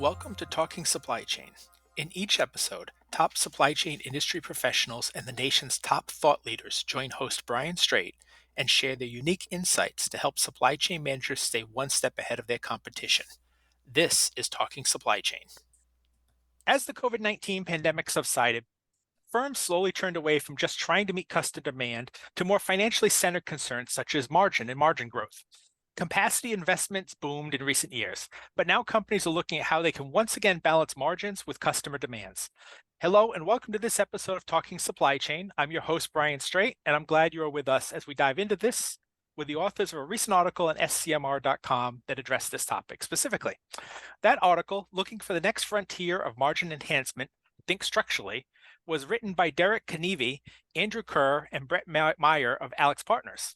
Welcome to Talking Supply Chain. In each episode, top supply chain industry professionals and the nation's top thought leaders join host Brian Strait and share their unique insights to help supply chain managers stay one step ahead of their competition. This is Talking Supply Chain. As the COVID-19 pandemic subsided, firms slowly turned away from just trying to meet customer demand to more financially centered concerns such as margin and margin growth. Capacity investments boomed in recent years, but now companies are looking at how they can once again balance margins with customer demands. Hello, and welcome to this episode of Talking Supply Chain. I'm your host, Brian Strait, and I'm glad you are with us as we dive into this with the authors of a recent article on scmr.com that addressed this topic specifically. That article, Looking for the Next Frontier of Margin Enhancement, Think Structurally, was written by Knueve, Andrew Kerr, and Brett Meyer of AlixPartner.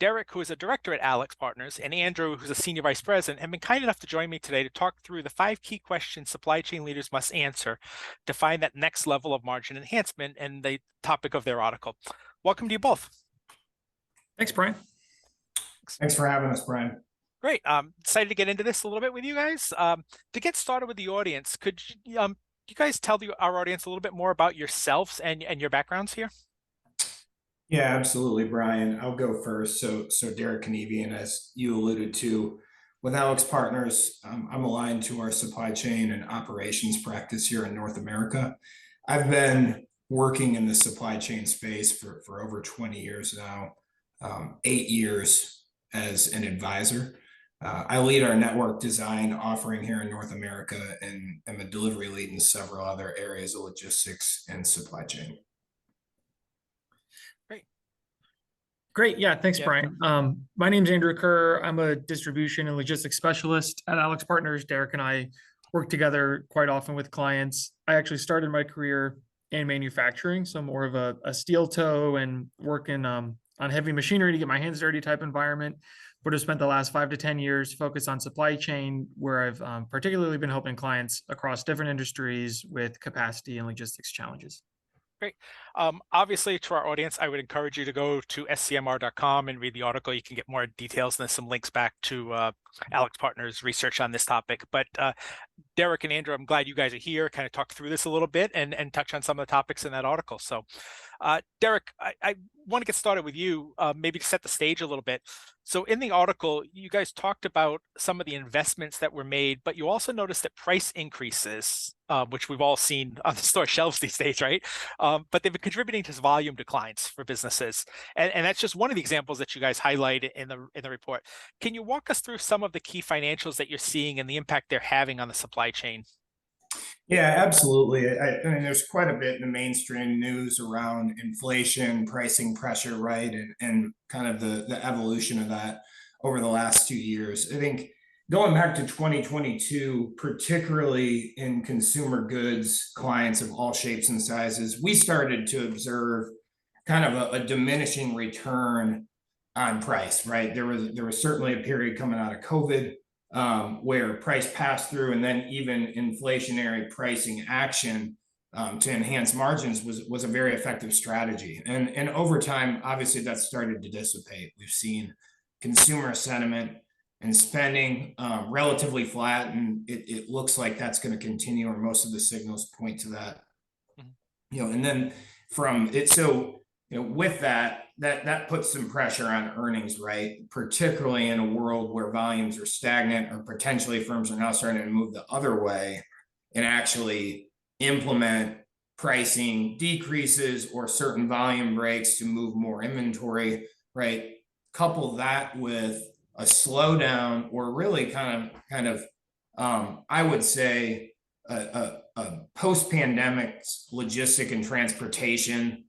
Derek, who is a director at AlixPartner, and Andrew, who's a senior vice president, have been kind enough to join me today to talk through the 5 key questions supply chain leaders must answer to find that next level of margin enhancement and the topic of their article. Welcome to you both. Thanks, Brian. Thanks for having us, Brian. Great. Excited to get into this a little bit with you guys. To get started with the audience, could you guys tell our audience a little bit more about yourselves and your backgrounds here? Yeah, absolutely, Brian. I'll go first. So Derek Knueve, and as you alluded to, with AlixPartner, I'm aligned to our supply chain and operations practice here in North America. I've been working in the supply chain space for over 20 years now, 8 years as an advisor. I lead our network design offering here in North America and am a delivery lead in several other areas of logistics and supply chain. Great. Yeah. Thanks, Brian. My name's Andrew Kerr. I'm a distribution and logistics specialist at AlixPartner. Derek and I work together quite often with clients. I actually started my career in manufacturing, so more of a steel toe and working on heavy machinery to get my hands dirty type environment. But I've spent the last 5 to 10 years focused on supply chain, where I've particularly been helping clients across different industries with capacity and logistics challenges. Great. Obviously, to our audience, I would encourage you to go to scmr.com and read the article. You can get more details and there's some links back to AlixPartner's research on this topic. But Derek and Andrew, I'm glad you guys are here, kind of talk through this a little bit and touch on some of the topics in that article. So Derek, I want to get started with you, maybe to set the stage a little bit. So in the article, you guys talked about some of the investments that were made, but you also noticed that price increases, which we've all seen on the store shelves these days, right? But they've been contributing to volume declines for businesses. And that's just one of the examples that you guys highlight in the report. Can you walk us through some of the key financials that you're seeing and the impact they're having on the supply chain? Yeah, absolutely. I mean, there's quite a bit in the mainstream news around inflation, pricing pressure, right? And kind of the evolution of that over the last 2 years. I think going back to 2022, particularly in consumer goods, clients of all shapes and sizes, we started to observe kind of a diminishing return on price, right? There was certainly a period coming out of COVID where price pass through and then even inflationary pricing action to enhance margins was a very effective strategy. And over time, obviously, that started to dissipate. We've seen consumer sentiment and spending relatively flat, and it looks like that's going to continue, or most of the signals point to that. And then from it, so with that puts some pressure on earnings, right? Particularly in a world where volumes are stagnant, or potentially firms are now starting to move the other way and actually implement pricing decreases or certain volume breaks to move more inventory, right? Couple that with a slowdown, or really kind of I would say a post-pandemic logistic and transportation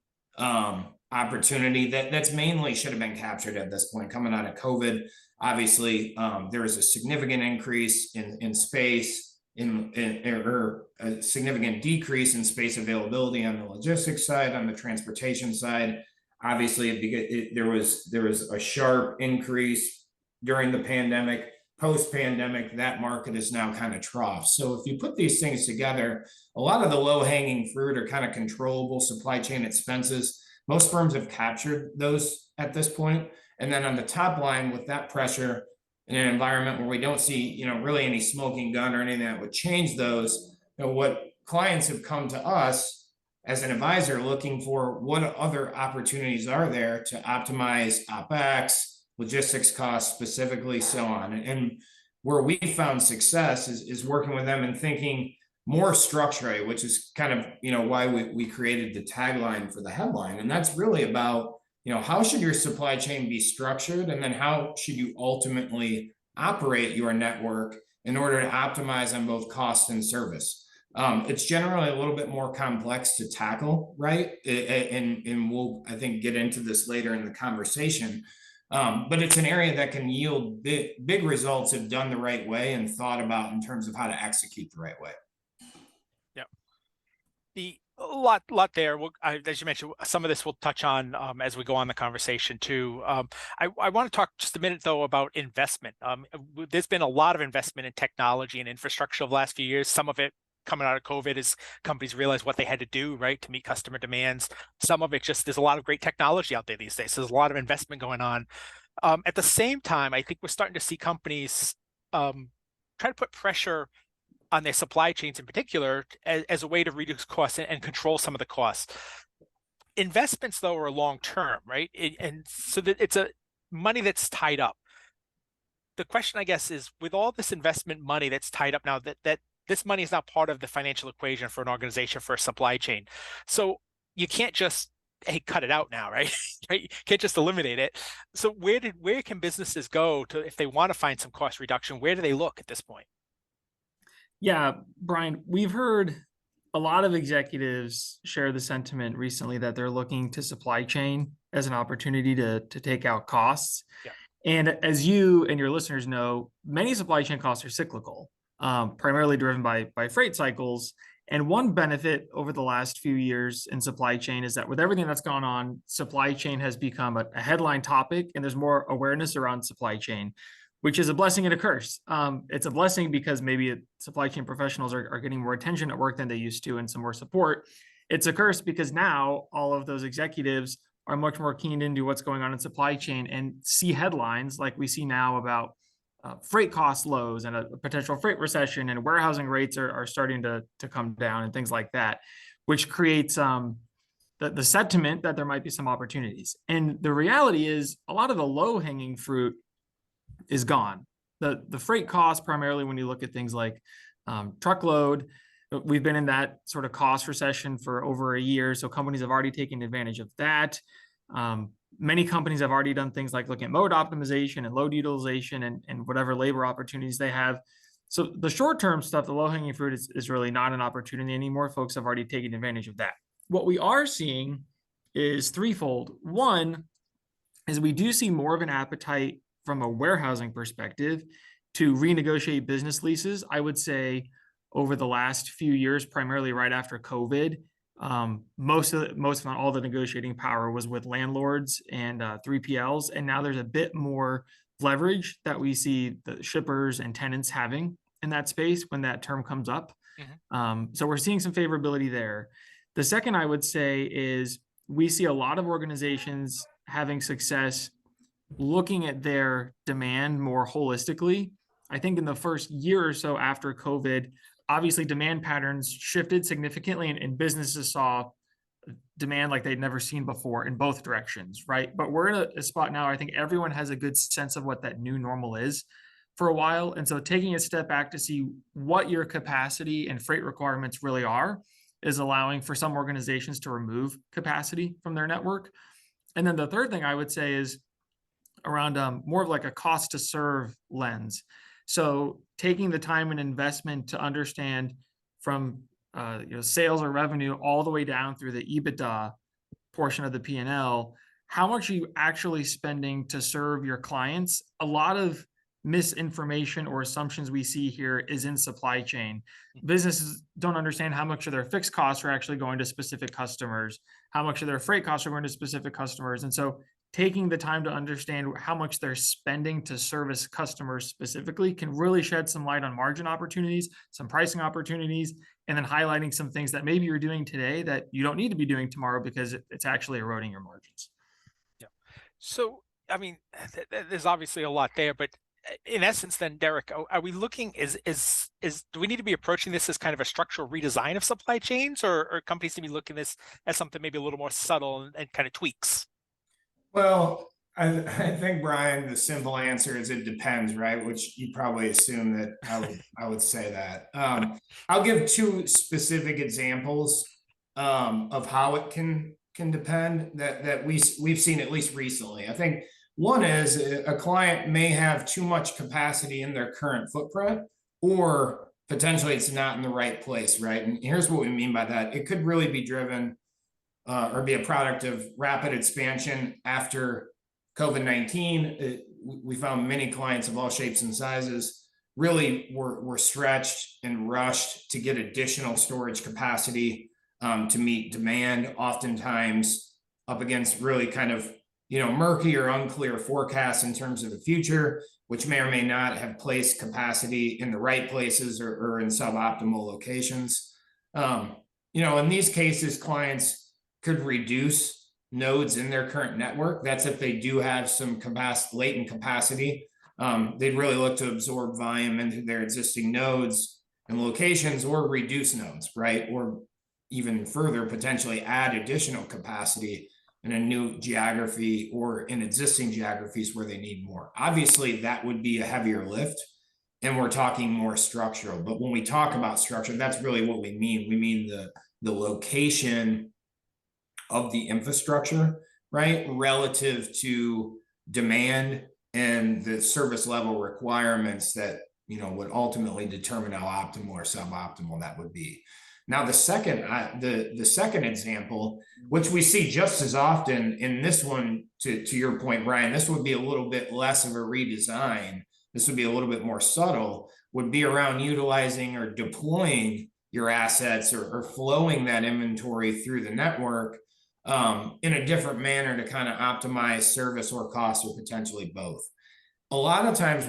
opportunity that's mainly should have been captured at this point coming out of COVID. Obviously, there was a significant increase in space or a significant decrease in space availability on the logistics side, on the transportation side. Obviously, there was a sharp increase during the pandemic. Post-pandemic, that market is now kind of trough. So if you put these things together, a lot of the low-hanging fruit are kind of controllable supply chain expenses. Most firms have captured those at this point. And then on the top line, with that pressure, in an environment where we don't see, really any smoking gun or anything that would change those, what clients have come to us as an advisor looking for what other opportunities are there to optimize OpEx, logistics costs specifically, so on. And where we found success is working with them and thinking more structurally, which is kind of, why we created the tagline for the headline. And that's really about, how should your supply chain be structured? And then how should you ultimately operate your network in order to optimize on both cost and service? It's generally a little bit more complex to tackle, right? And we'll, I think, get into this later in the conversation. But it's an area that can yield big results if done the right way and thought about in terms of how to execute the right way. Yeah. A lot there. As you mentioned, some of this we'll touch on as we go on the conversation too. I want to talk just a minute though about investment. There's been a lot of investment in technology and infrastructure over the last few years. Some of it coming out of COVID as companies realized what they had to do, right, to meet customer demands. Some of it just, there's a lot of great technology out there these days. So there's a lot of investment going on. At the same time, I think we're starting to see companies try to put pressure on their supply chains in particular as a way to reduce costs and control some of the costs. Investments, though, are long-term, right? And so that it's a money that's tied up. The question, I guess, is with all this investment money that's tied up now, that this money is not part of the financial equation for an organization, for a supply chain. So you can't just, hey, cut it out now, right? Right? You can't just eliminate it. So where can businesses go to, if they want to find some cost reduction, where do they look at this point? Yeah, Brian, we've heard a lot of executives share the sentiment recently that they're looking to supply chain as an opportunity to take out costs. Yeah. And as you and your listeners know, many supply chain costs are cyclical, primarily driven by freight cycles. And one benefit over the last few years in supply chain is that with everything that's gone on, supply chain has become a headline topic, and there's more awareness around supply chain, which is a blessing and a curse. It's a blessing because maybe supply chain professionals are getting more attention at work than they used to and some more support. It's a curse because now all of those executives are much more keened into what's going on in supply chain and see headlines like we see now about freight cost lows and a potential freight recession, and warehousing rates are starting to come down and things like that, which creates the sentiment that there might be some opportunities. And the reality is a lot of the low hanging fruit is gone. The freight costs, primarily when you look at things like truckload, we've been in that sort of cost recession for over a year. So companies have already taken advantage of that. Many companies have already done things like looking at mode optimization and load utilization and whatever labor opportunities they have. So the short-term stuff, the low-hanging fruit is really not an opportunity anymore. Folks have already taken advantage of that. What we are seeing is threefold. One is we do see more of an appetite from a warehousing perspective to renegotiate business leases. I would say over the last few years, primarily right after COVID, most of all the negotiating power was with landlords and 3PLs, and now there's a bit more leverage that we see the shippers and tenants having in that space when that term comes up. Mm-hmm. So we're seeing some favorability there. The second I would say is we see a lot of organizations having success looking at their demand more holistically. I think in the first year or so after COVID, obviously demand patterns shifted significantly and businesses saw demand like they'd never seen before in both directions, right? But we're in a spot now, I think everyone has a good sense of what that new normal is for a while. And so taking a step back to see what your capacity and freight requirements really are is allowing for some organizations to remove capacity from their network. And then the third thing I would say is around more of like a cost to serve lens. So taking the time and investment to understand from sales or revenue all the way down through the EBITDA portion of the P&L, how much are you actually spending to serve your clients? A lot of misinformation or assumptions we see here is in supply chain. Businesses don't understand how much of their fixed costs are actually going to specific customers, how much of their freight costs are going to specific customers. And so taking the time to understand how much they're spending to service customers specifically can really shed some light on margin opportunities, some pricing opportunities, and then highlighting some things that maybe you're doing today that you don't need to be doing tomorrow because it's actually eroding your margins. Yeah. So, I mean, there's obviously a lot there, but in essence, then, Derek, are we looking, do we need to be approaching this as kind of a structural redesign of supply chains, or companies to be looking at this as something maybe a little more subtle and kind of tweaks? Well, I think, Brian, the simple answer is it depends, right? Which you probably assume that I would say that. I'll give two specific examples of how it can depend that we've seen at least recently. I think one is a client may have too much capacity in their current footprint, or potentially it's not in the right place, right? And here's what we mean by that. It could really be driven or be a product of rapid expansion after COVID-19. We found many clients of all shapes and sizes really were stretched and rushed to get additional storage capacity to meet demand, oftentimes up against really kind of murky or unclear forecasts in terms of the future, which may or may not have placed capacity in the right places or in suboptimal locations. In these cases, clients could reduce nodes in their current network. That's if they do have some latent capacity. They'd really look to absorb volume into their existing nodes and locations, or reduce nodes, right? Or even further, potentially add additional capacity in a new geography or in existing geographies where they need more. Obviously, that would be a heavier lift, and we're talking more structural. But when we talk about structure, that's really what we mean. We mean the location of the infrastructure, right, relative to demand and the service level requirements that would ultimately determine how optimal or suboptimal that would be. Now, the second example, which we see just as often in this one, to your point, Brian, this would be a little bit less of a redesign. This would be a little bit more subtle, would be around utilizing or deploying your assets or flowing that inventory through the network in a different manner to kind of optimize service or cost, or potentially both. A lot of times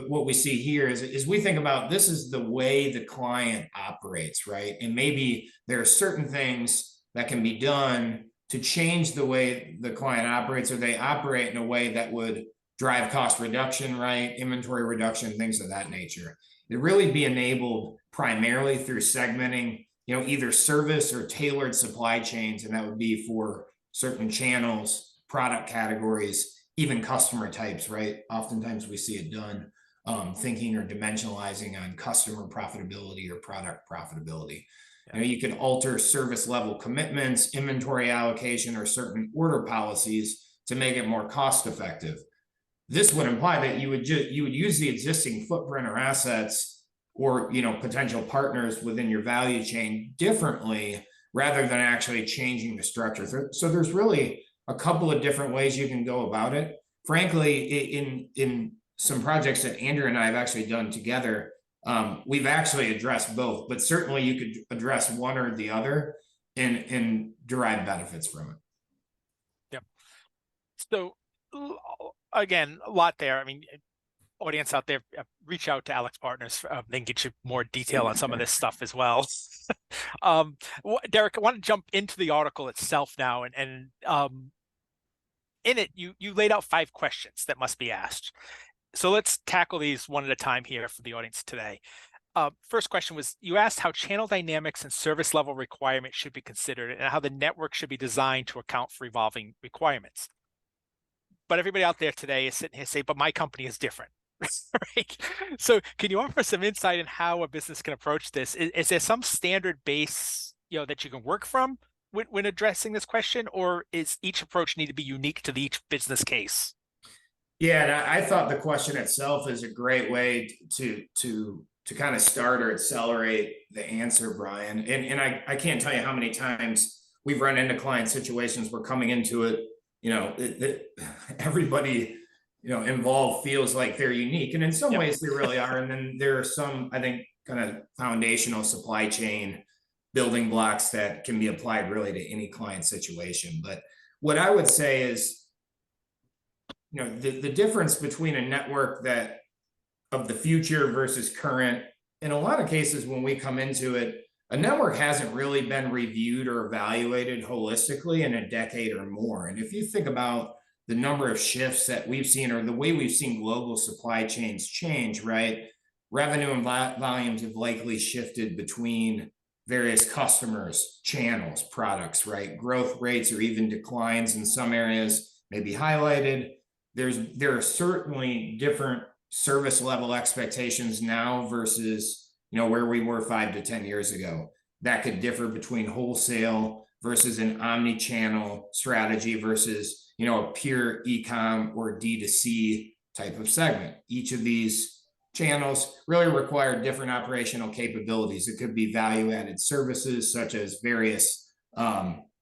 what we see here is we think about this is the way the client operates, right? And maybe there are certain things that can be done to change the way the client operates, or they operate in a way that would drive cost reduction, right? Inventory reduction, things of that nature. It'd really be enabled primarily through segmenting, either service or tailored supply chains. And that would be for certain channels, product categories, even customer types, right? Oftentimes we see it done thinking or dimensionalizing on customer profitability or product profitability. You can alter service level commitments, inventory allocation, or certain order policies to make it more cost effective. This would imply that you would use the existing footprint or assets, or potential partners within your value chain differently, rather than actually changing the structure. So there's really a couple of different ways you can go about it. Frankly, in some projects that Andrew and I have actually done together, we've actually addressed both, but certainly you could address one or the other and derive benefits from it. Yep. So again, a lot there. I mean, audience out there, reach out to AlixPartners. They can get you more detail on some of this stuff as well. Derek, I want to jump into the article itself now, and in it, you laid out 5 questions that must be asked. So let's tackle these one at a time here for the audience today. First question was, you asked how channel dynamics and service level requirements should be considered, and how the network should be designed to account for evolving requirements. But everybody out there today is sitting here saying, but my company is different. Right? So can you offer some insight in how a business can approach this? Is there some standard base that you can work from when addressing this question, or is each approach need to be unique to each business case? Yeah, and I thought the question itself is a great way to kind of start or accelerate the answer, Brian. And I can't tell you how many times we've run into client situations where coming into it, everybody involved feels like they're unique, and in some ways they really are. And then there are some, I think, kind of foundational supply chain building blocks that can be applied really to any client situation. But what I would say is, the difference between a network that of the future versus current, in a lot of cases when we come into it, a network hasn't really been reviewed or evaluated holistically in a decade or more. And if you think about the number of shifts that we've seen, or the way we've seen global supply chains change, right? Revenue and volumes have likely shifted between various customers, channels, products, right? Growth rates or even declines in some areas may be highlighted. There are certainly different service level expectations now versus, where we were 5 to 10 years ago. That could differ between wholesale versus an omni-channel strategy versus, a pure e-com or D2C type of segment. Each of these channels really require different operational capabilities. It could be value-added services such as various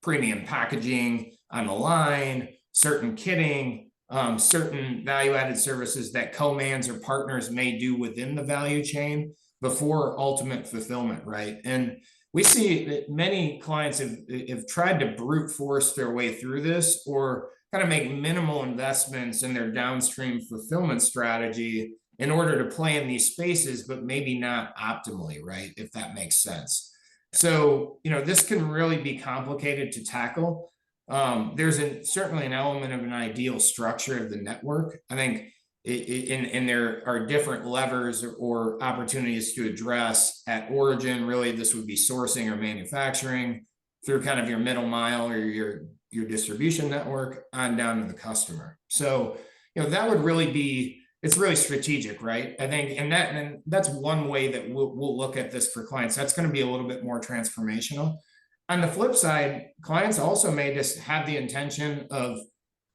premium packaging on the line, certain kitting, certain value-added services that co-mans or partners may do within the value chain before ultimate fulfillment, right? And we see that many clients have tried to brute force their way through this, or kind of make minimal investments in their downstream fulfillment strategy in order to play in these spaces, but maybe not optimally, right? If that makes sense. So, this can really be complicated to tackle. There's certainly an element of an ideal structure of the network. I think and there are different levers or opportunities to address at origin. Really, this would be sourcing or manufacturing through kind of your middle mile or your distribution network on down to the customer. So, that would really be, it's really strategic, right? I think, and that's one way that we'll look at this for clients. That's going to be a little bit more transformational. On the flip side, clients also may just have the intention of,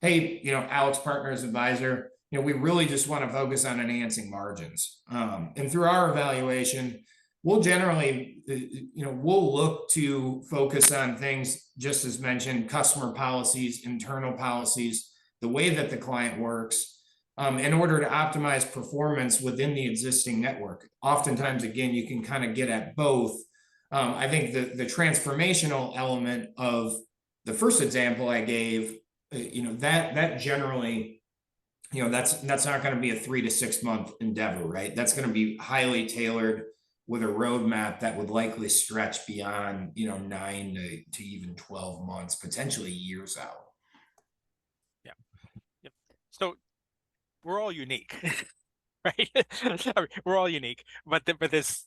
hey, AlixPartner's advisor, we really just want to focus on enhancing margins. And through our evaluation, we'll generally, we'll look to focus on things, just as mentioned, customer policies, internal policies, the way that the client works, in order to optimize performance within the existing network. Oftentimes, again, you can kind of get at both. I think the transformational element of the first example I gave, that generally, that's not going to be a 3 to 6 month endeavor, right? That's going to be highly tailored with a roadmap that would likely stretch beyond, 9 to even 12 months, potentially years out. Yeah. Yep. So we're all unique, right? We're all unique, but there's,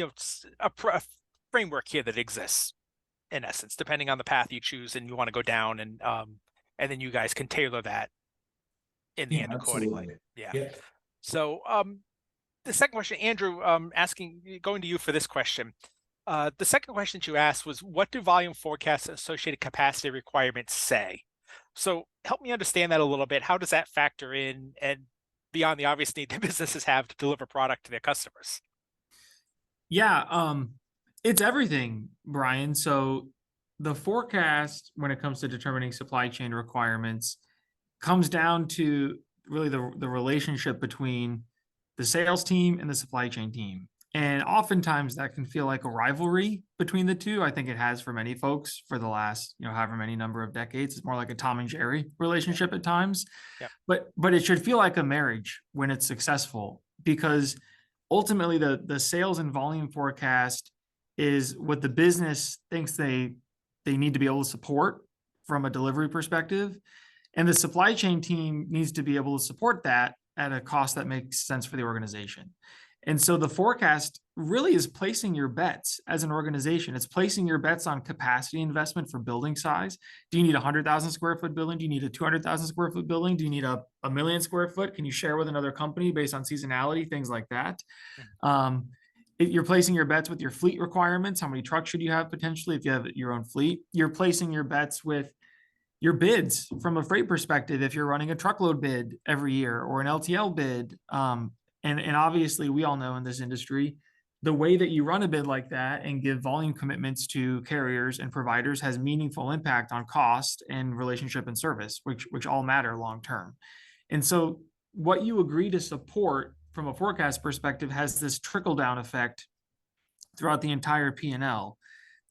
a framework here that exists in essence, depending on the path you choose and you want to go down, and then you guys can tailor that in the end accordingly. Yeah. So the second question, Andrew, going to you for this question. The second question that you asked was, what do volume forecasts and associated capacity requirements say? So help me understand that a little bit. How does that factor in, and beyond the obvious need that businesses have to deliver product to their customers? Yeah, it's everything, Brian. So the forecast, when it comes to determining supply chain requirements, comes down to really the relationship between the sales team and the supply chain team. And oftentimes that can feel like a rivalry between the two. I think it has for many folks for the last, however many number of decades. It's more like a Tom and Jerry relationship at times. Yep. But it should feel like a marriage when it's successful, because ultimately the sales and volume forecast is what the business thinks they need to be able to support from a delivery perspective. And the supply chain team needs to be able to support that at a cost that makes sense for the organization. And so the forecast really is placing your bets as an organization. It's placing your bets on capacity investment for building size. Do you need a 100,000 square foot building? Do you need a 200,000 square foot building? Do you need a 1,000,000 square foot? Can you share with another company based on seasonality, things like that? If you're placing your bets with your fleet requirements, how many trucks should you have potentially if you have your own fleet? You're placing your bets with your bids from a freight perspective, if you're running a truckload bid every year or an LTL bid. And obviously we all know in this industry, the way that you run a bid like that and give volume commitments to carriers and providers has meaningful impact on cost and relationship and service, which all matter long-term. And so what you agree to support from a forecast perspective has this trickle-down effect throughout the entire P&L.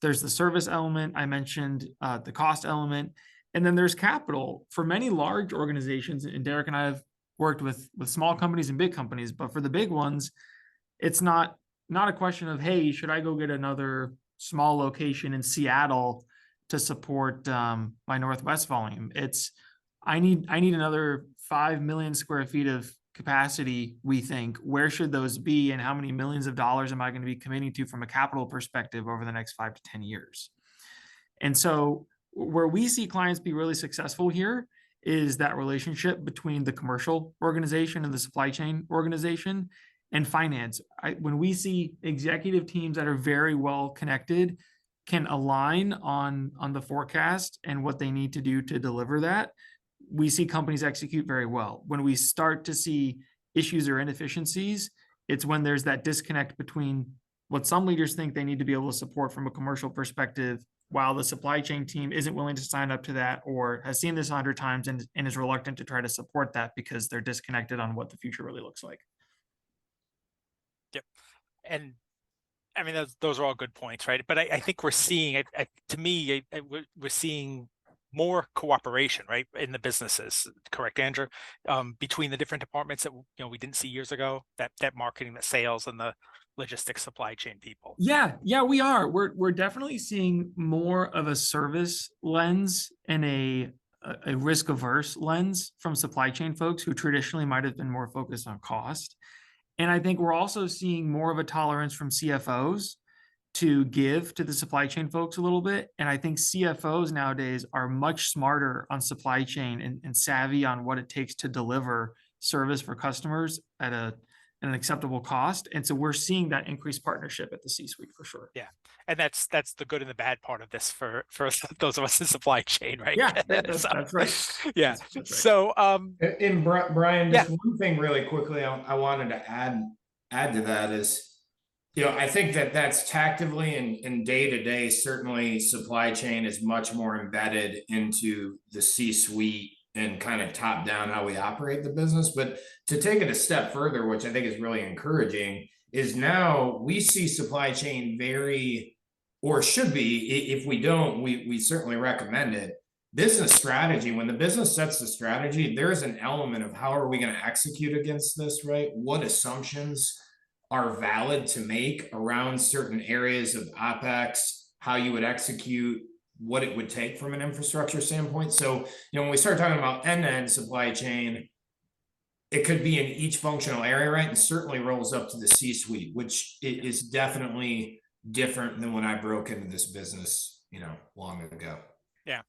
There's the service element, I mentioned the cost element, and then there's capital. For many large organizations, and Derek and I have worked with small companies and big companies, but for the big ones, it's not a question of, hey, should I go get another small location in Seattle to support my Northwest volume? It's, I need another 5 million square feet of capacity, we think. Where should those be, and how many millions of dollars am I going to be committing to from a capital perspective over the next 5 to 10 years? And so where we see clients be really successful here is that relationship between the commercial organization and the supply chain organization and finance. When we see executive teams that are very well connected can align on the forecast and what they need to do to deliver that, we see companies execute very well. When we start to see issues or inefficiencies, it's when there's that disconnect between what some leaders think they need to be able to support from a commercial perspective, while the supply chain team isn't willing to sign up to that, or has seen this 100 times and is reluctant to try to support that because they're disconnected on what the future really looks like. Yep. And I mean, those are all good points, right? But I think we're seeing, to me, we're seeing more cooperation, right, in the businesses. Correct, Andrew? Between the different departments that we didn't see years ago. That marketing, the sales, and the logistics supply chain people. Yeah, we are. We're definitely seeing more of a service lens and a risk averse lens from supply chain folks who traditionally might have been more focused on cost. And I think we're also seeing more of a tolerance from CFOs to give to the supply chain folks a little bit. And I think CFOs nowadays are much smarter on supply chain and savvy on what it takes to deliver service for customers at an acceptable cost. And so we're seeing that increased partnership at the C-suite for sure. Yeah. And that's the good and the bad part of this for those of us in supply chain, right? Yeah, that's right. Yeah. That's right. So and Brian, just one thing really quickly I wanted to add to that is, I think that's tactically and day to day, certainly supply chain is much more embedded into the C-suite and kind of top down how we operate the business. But to take it a step further, which I think is really encouraging, is now we see supply chain very, or should be, if we don't, we certainly recommend it. Business strategy, when the business sets the strategy, there is an element of how are we going to execute against this, right? What assumptions are valid to make around certain areas of OpEx, how you would execute, what it would take from an infrastructure standpoint. So, when we start talking about end-to-end supply chain, it could be in each functional area, right? And certainly rolls up to the C-suite, which is definitely different than when I broke into this business, long ago. Yeah.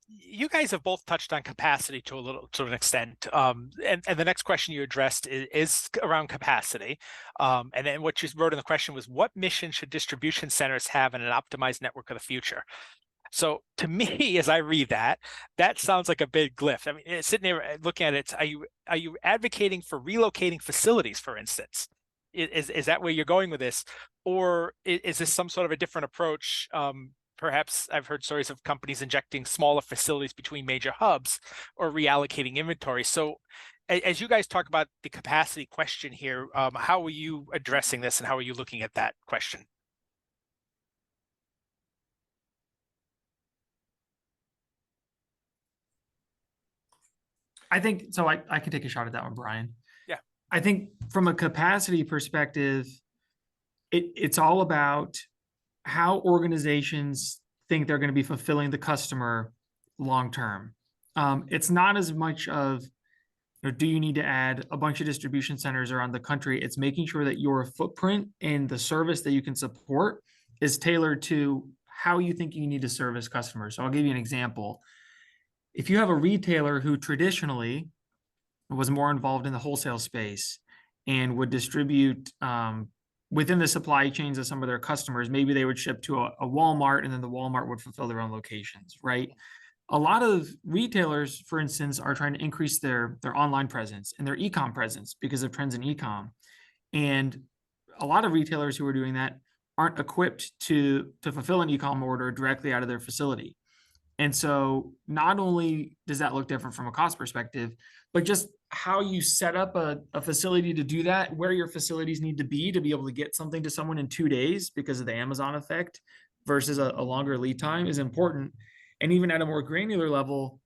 You guys have both touched on capacity to an extent. And the next question you addressed is around capacity. And then what you wrote in the question was, what mission should distribution centers have in an optimized network of the future? So to me, as I read that sounds like a big glyph. I mean, sitting there looking at it, are you advocating for relocating facilities, for instance? Is that where you're going with this? Or is this some sort of a different approach? Perhaps I've heard stories of companies injecting smaller facilities between major hubs or reallocating inventory. So as you guys talk about the capacity question here, how are you addressing this and how are you looking at that question? I think so. I can take a shot at that one, Brian. Yeah. I think from a capacity perspective, it's all about how organizations think they're going to be fulfilling the customer long term. It's not as much of, do you need to add a bunch of distribution centers around the country? It's making sure that your footprint and the service that you can support is tailored to how you think you need to service customers. So I'll give you an example. If you have a retailer who traditionally was more involved in the wholesale space and would distribute within the supply chains of some of their customers, maybe they would ship to a Walmart and then the Walmart would fulfill their own locations, right? A lot of retailers, for instance, are trying to increase their online presence and their e-com presence because of trends in e-com. And a lot of retailers who are doing that aren't equipped to fulfill an e-com order directly out of their facility. And so not only does that look different from a cost perspective, but just how you set up a facility to do that, where your facilities need to be able to get something to someone in 2 days because of the Amazon effect versus a longer lead time is important. And even at a more granular level,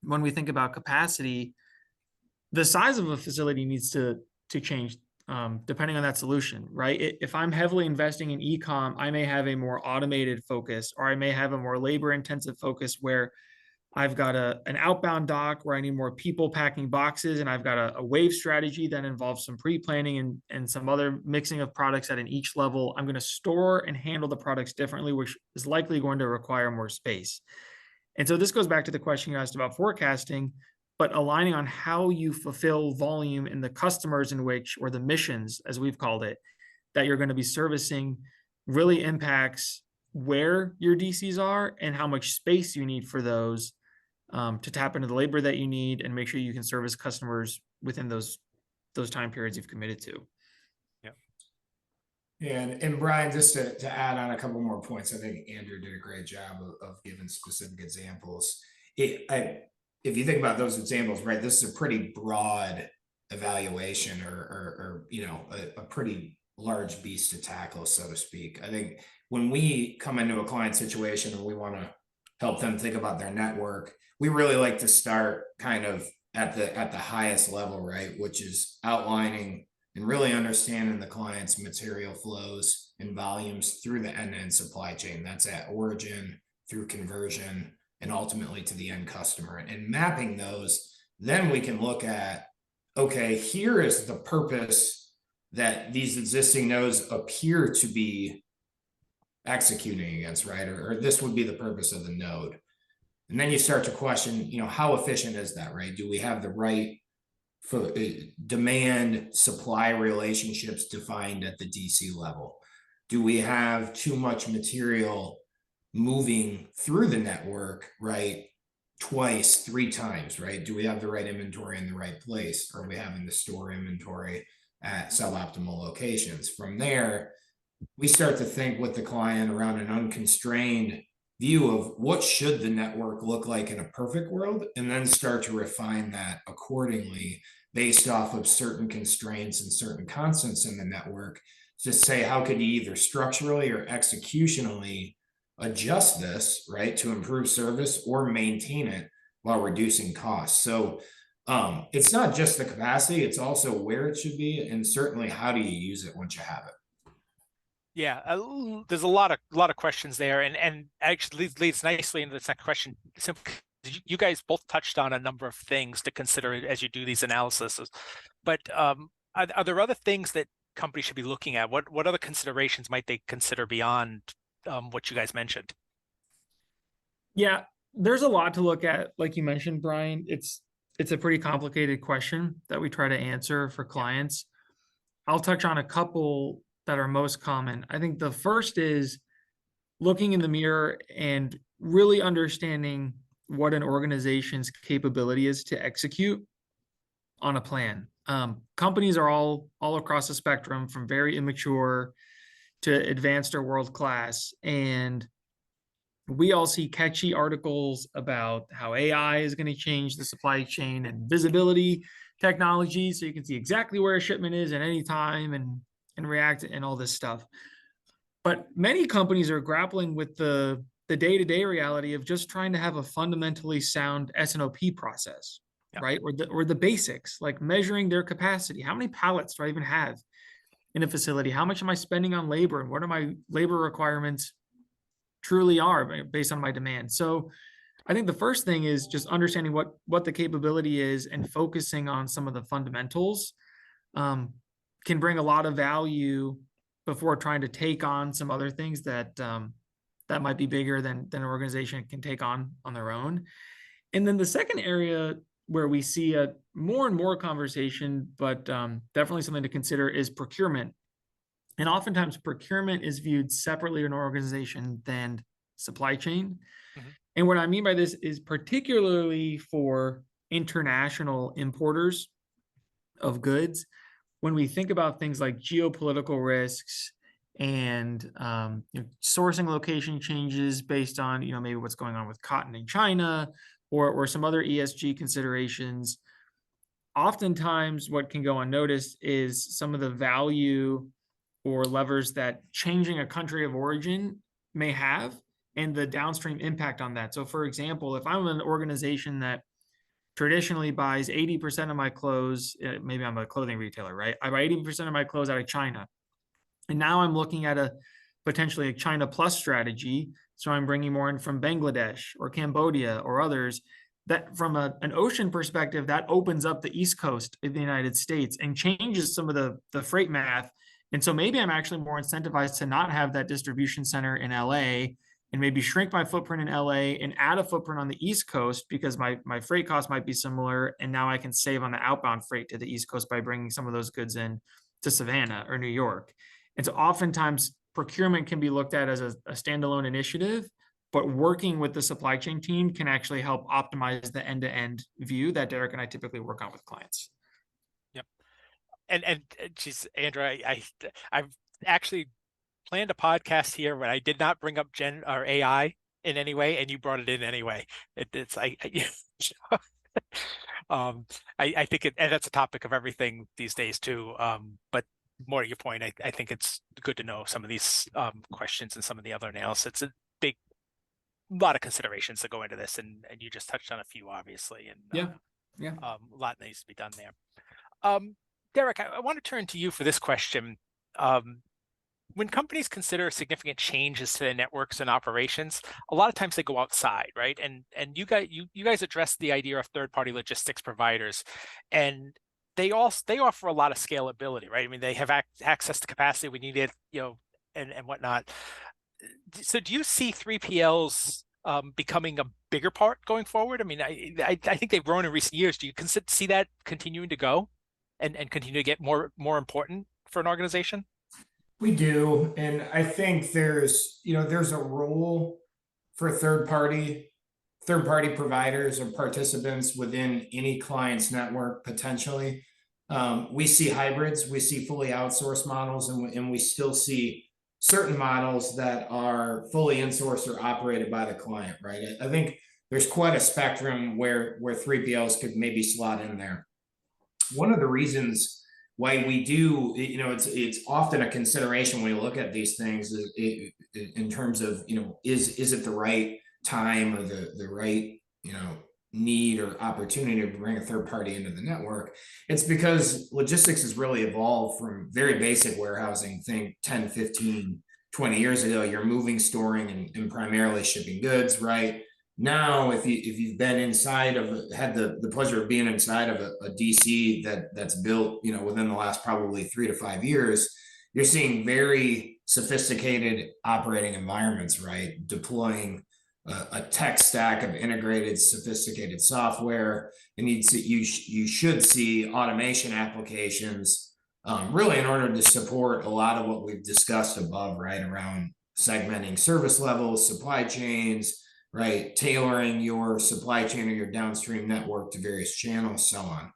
when we think about capacity, the size of a facility needs to change depending on that solution, right? If I'm heavily investing in e-com, I may have a more automated focus, or I may have a more labor-intensive focus where I've got an outbound dock where I need more people packing boxes, and I've got a wave strategy that involves some pre-planning and some other mixing of products at each level. I'm going to store and handle the products differently, which is likely going to require more space. And so this goes back to the question you asked about forecasting, but aligning on how you fulfill volume in the customers in which, or the missions, as we've called it, that you're going to be servicing really impacts where your DCs are and how much space you need for those, to tap into the labor that you need and make sure you can service customers within those time periods you've committed to. Yeah, and Brian, just to add on a couple more points, I think Andrew did a great job of giving specific examples. If you think about those examples, right, this is a pretty broad evaluation or you know, a pretty large beast to tackle, so to speak. I think when we come into a client situation and we want to help them think about their network, we really like to start kind of at the highest level, right, which is outlining and really understanding the client's material flows and volumes through the end-to-end supply chain. That's at origin, through conversion, and ultimately to the end customer. And mapping those, then we can look at, okay, here is the purpose that these existing nodes appear to be executing against, right? Or this would be the purpose of the node. And then you start to question, you know, how efficient is that, right? Do we have the right for demand supply relationships defined at the DC level? Do we have too much material moving through the network, right? Twice, 3 times, right? Do we have the right inventory in the right place? Or are we having to store inventory at suboptimal locations? From there, we start to think with the client around an unconstrained view of what should the network look like in a perfect world, and then start to refine that accordingly based off of certain constraints and certain constants in the network to say, how could you either structurally or executionally adjust this, right, to improve service or maintain it while reducing costs. So it's not just the capacity, it's also where it should be, and certainly how do you use it once you have it. Yeah, there's a lot of questions there, and actually leads nicely into the second question. Simply, you guys both touched on a number of things to consider as you do these analyses, but are there other things that companies should be looking at? What other considerations might they consider beyond what you guys mentioned? Yeah, there's a lot to look at, like you mentioned, Brian. It's a pretty complicated question that we try to answer for clients. I'll touch on a couple that are most common. I think the first is looking in the mirror and really understanding what an organization's capability is to execute on a plan. Companies are all across the spectrum, from very immature to advanced or world-class. And we all see catchy articles about how AI is going to change the supply chain and visibility technology, so you can see exactly where a shipment is at any time and react and all this stuff. But many companies are grappling with the day-to-day reality of just trying to have a fundamentally sound S&OP process, right? Or the basics, like measuring their capacity. How many pallets do I even have in a facility? How much am I spending on labor? And what are my labor requirements truly are based on my demand? So I think the first thing is just understanding what the capability is and focusing on some of the fundamentals can bring a lot of value before trying to take on some other things that that might be bigger than an organization can take on their own. And then the second area where we see a more and more conversation, but definitely something to consider, is procurement. And oftentimes procurement is viewed separately in an organization than supply chain. Mm-hmm. And what I mean by this is particularly for international importers of goods, when we think about things like geopolitical risks and sourcing location changes based on maybe what's going on with cotton in China or some other ESG considerations, oftentimes what can go unnoticed is some of the value or levers that changing a country of origin may have and the downstream impact on that. So for example, if I'm an organization that traditionally buys 80% of my clothes, maybe I'm a clothing retailer, right? I buy 80% of my clothes out of China. And now I'm looking at a potentially a China plus strategy. So I'm bringing more in from Bangladesh or Cambodia or others. That from an ocean perspective, that opens up the East Coast of the United States and changes some of the freight math. And so maybe I'm actually more incentivized to not have that distribution center in LA and maybe shrink my footprint in LA and add a footprint on the East Coast because my freight cost might be similar. And now I can save on the outbound freight to the East Coast by bringing some of those goods in to Savannah or New York. And so oftentimes procurement can be looked at as a standalone initiative, but working with the supply chain team can actually help optimize the end-to-end view that Derek and I typically work on with clients. Yep. And geez, Andrew, I've actually planned a podcast here, but I did not bring up Gen or AI in any way, and you brought it in anyway. It's I think and that's a topic of everything these days too. But more to your point, I think it's good to know some of these questions and some of the other analysis. It's a lot of considerations that go into this, and you just touched on a few, obviously, and a lot needs to be done there. Derek, I want to turn to you for this question. When companies consider significant changes to their networks and operations, a lot of times they go outside, right? And you guys address the idea of third-party logistics providers, and they offer a lot of scalability, right? I mean, they have access to capacity we needed, and whatnot. So do you see 3PLs becoming a bigger part going forward? I mean, I think they've grown in recent years. Do you see that continuing to go and continue to get more important for an organization? We do, and I think there's a role for third party providers or participants within any client's network potentially. We see hybrids, we see fully outsourced models, and we still see certain models that are fully insourced or operated by the client, right? I think there's quite a spectrum where 3PLs could maybe slot in there. One of the reasons why we do, it's often a consideration when you look at these things in terms of, is it the right time or the right, need or opportunity to bring a third party into the network. It's because logistics has really evolved from very basic warehousing, think 10, 15, 20 years ago, you're moving, storing, and primarily shipping goods, right? Now, if you've been inside of had the pleasure of being inside of a DC that's built, within the last probably 3 to 5 years, you're seeing very sophisticated operating environments, right? Deploying a tech stack of integrated, sophisticated software, and you should see automation applications, really in order to support a lot of what we've discussed above, right? Around segmenting service levels, supply chains, right? Tailoring your supply chain or your downstream network to various channels, so on.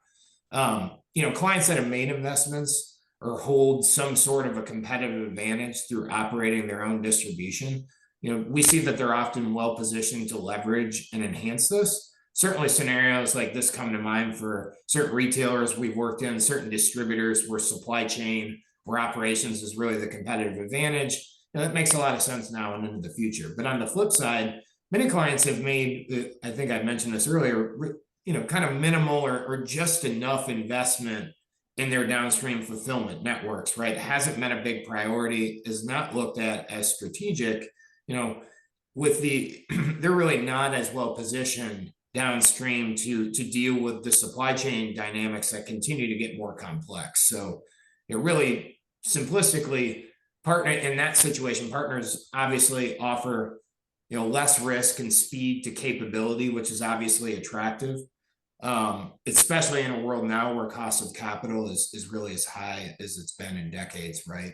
Clients that have made investments or hold some sort of a competitive advantage through operating their own distribution, we see that they're often well positioned to leverage and enhance this. Certainly scenarios like this come to mind for certain retailers we've worked in, certain distributors where supply chain, where operations is really the competitive advantage. That makes a lot of sense now and into the future. But on the flip side, many clients have made, I think I mentioned this earlier, kind of minimal or just enough investment in their downstream fulfillment networks, right? Hasn't been a big priority, is not looked at as strategic. They're really not as well positioned downstream to deal with the supply chain dynamics that continue to get more complex. So, really simplistically, partner in that situation, partners obviously offer less risk and speed to capability, which is obviously attractive, especially in a world now where cost of capital is really as high as it's been in decades, right?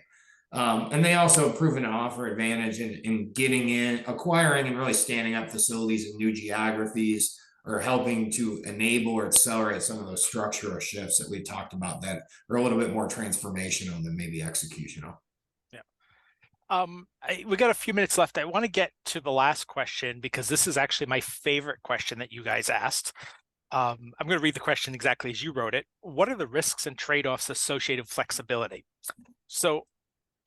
And they also have proven to offer advantage in getting in, acquiring, and really standing up facilities in new geographies, or helping to enable or accelerate some of those structural shifts that we talked about that are a little bit more transformational than maybe executional. Yeah. We got a few minutes left. I want to get to the last question because this is actually my favorite question that you guys asked. I'm going to read the question exactly as you wrote it. What are the risks and trade-offs associated with flexibility? So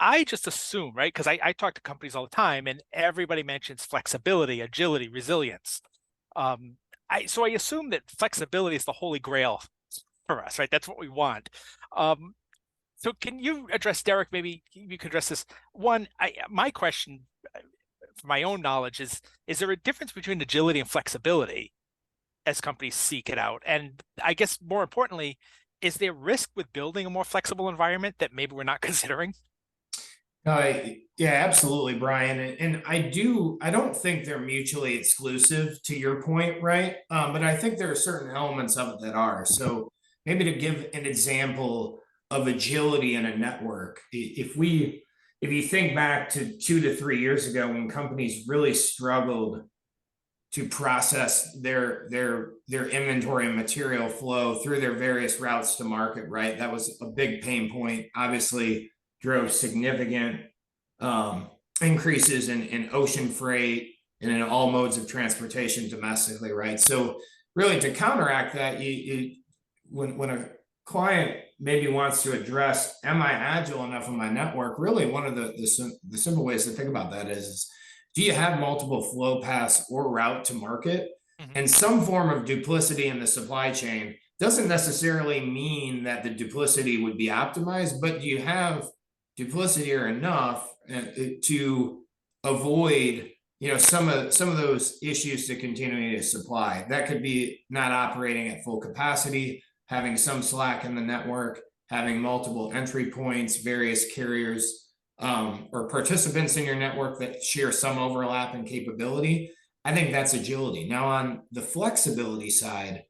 I just assume, right, because I talk to companies all the time and everybody mentions flexibility, agility, resilience. So I assume that flexibility is the holy grail for us, right? That's what we want. So can you address, Derek, maybe you could address this one? My question, for my own knowledge, is there a difference between agility and flexibility as companies seek it out? And I guess more importantly, is there risk with building a more flexible environment that maybe we're not considering? Yeah, absolutely, Brian. And I don't think they're mutually exclusive to your point, right? But I think there are certain elements of it that are. So maybe to give an example of agility in a network, if you think back to 2 to 3 years ago when companies really struggled to process their inventory and material flow through their various routes to market, right? That was a big pain point. Obviously, drove significant increases in ocean freight and in all modes of transportation domestically, right? So really to counteract that, when a client maybe wants to address, am I agile enough in my network? Really, one of the simple ways to think about that is do you have multiple flow paths or route to market? Mhm. And some form of duplicity in the supply chain doesn't necessarily mean that the duplicity would be optimized, but do you have duplicity or enough to avoid some of those issues to continuing to supply? That could be not operating at full capacity, having some slack in the network, having multiple entry points, various carriers or participants in your network that share some overlap in capability. I think that's agility. Now, on the flexibility side,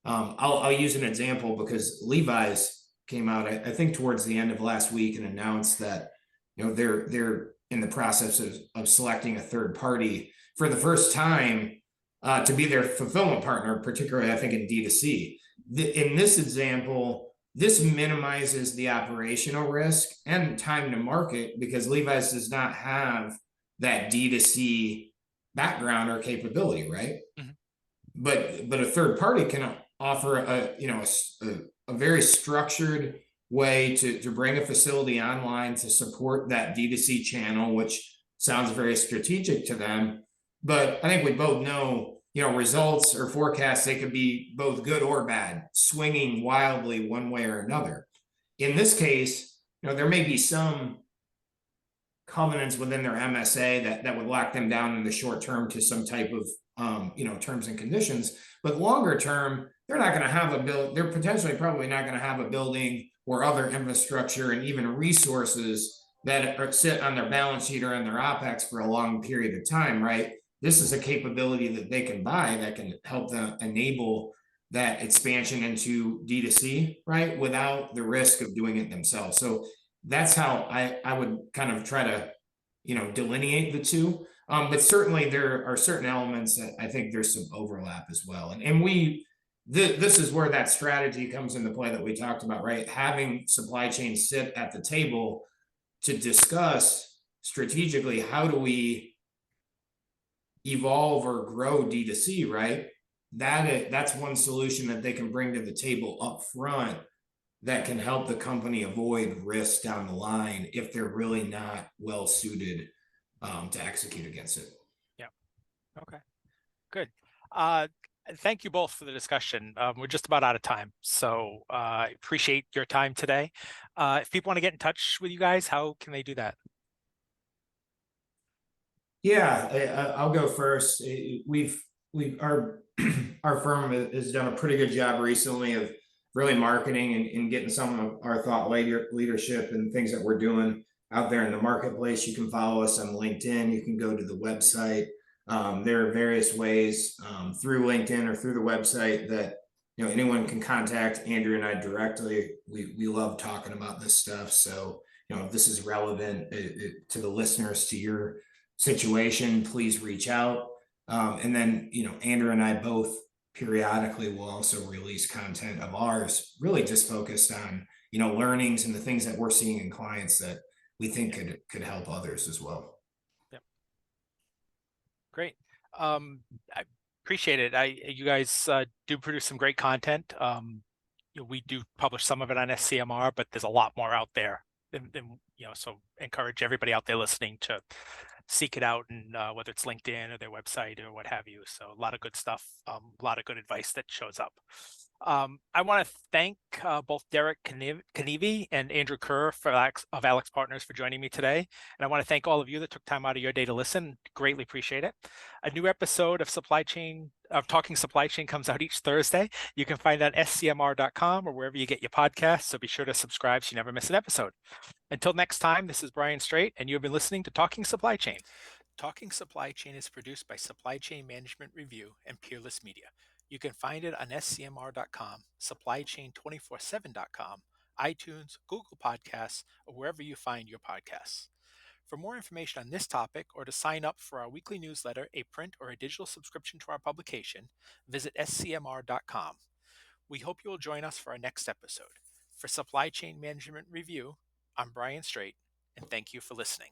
I'll use an example because Levi's came out, I think, towards the end of last week and announced that they're in the process of selecting a third party for the first time to be their fulfillment partner, particularly I think in D2C. In this example, this minimizes the operational risk and time to market because Levi's does not have that D2C background or capability, right? Mhm. But a third party can offer a very structured way to bring a facility online to support that D2C channel, which sounds very strategic to them. But I think we both know, results or forecasts, they could be both good or bad, swinging wildly one way or another. In this case, there may be some covenants within their MSA that would lock them down in the short term to some type of terms and conditions. But longer term, they're not going to have a build. They're potentially probably not going to have a building or other infrastructure and even resources that sit on their balance sheet or in their OPEX for a long period of time, right? This is a capability that they can buy that can help them enable that expansion into D2C, right? Without the risk of doing it themselves. So that's how I would kind of try to, delineate the two. But certainly there are certain elements that I think there's some overlap as well. And this is where that strategy comes into play that we talked about, right? Having supply chain sit at the table to discuss strategically, how do we evolve or grow D2C, right? That's one solution that they can bring to the table up front that can help the company avoid risk down the line if they're really not well suited to execute against it. Yeah. Okay. Good. Uh, Thank you both for the discussion. We're just about out of time, so I appreciate your time today. If people want to get in touch with you guys, how can they do that? Yeah, I'll go first. Our our firm has done a pretty good job recently of really marketing and getting some of our thought leadership and things that we're doing out there in the marketplace. You can follow us on LinkedIn. You can go to the website. There are various ways through LinkedIn or through the website that anyone can contact Andrew and I directly. We love talking about this stuff. So if this is relevant to the listeners, to your situation, please reach out. And then, Andrew and I both periodically will also release content of ours, really just focused on, learnings and the things that we're seeing in clients that we think could help others as well. Yeah. Great. I appreciate it. You guys do produce some great content. We do publish some of it on SCMR, but there's a lot more out there. So encourage everybody out there listening to seek it out, and whether it's LinkedIn or their website or what have you. So a lot of good stuff, a lot of good advice that shows up. I want to thank both Derek Knueve and Andrew Kerr of AlixPartners for joining me today. And I want to thank all of you that took time out of your day to listen. Greatly appreciate it. A new episode of Talking Supply Chain comes out each Thursday. You can find it on scmr.com or wherever you get your podcasts. So be sure to subscribe so you never miss an episode. Until next time, this is Brian Straight, and you have been listening to Talking Supply Chain. Talking Supply Chain is produced by Supply Chain Management Review and Peerless Media. You can find it on scmr.com, supplychain247.com, iTunes, Google Podcasts, or wherever you find your podcasts. For more information on this topic or to sign up for our weekly newsletter, a print or a digital subscription to our publication, visit scmr.com. We hope you will join us for our next episode. For Supply Chain Management Review, I'm Brian Straight, and thank you for listening.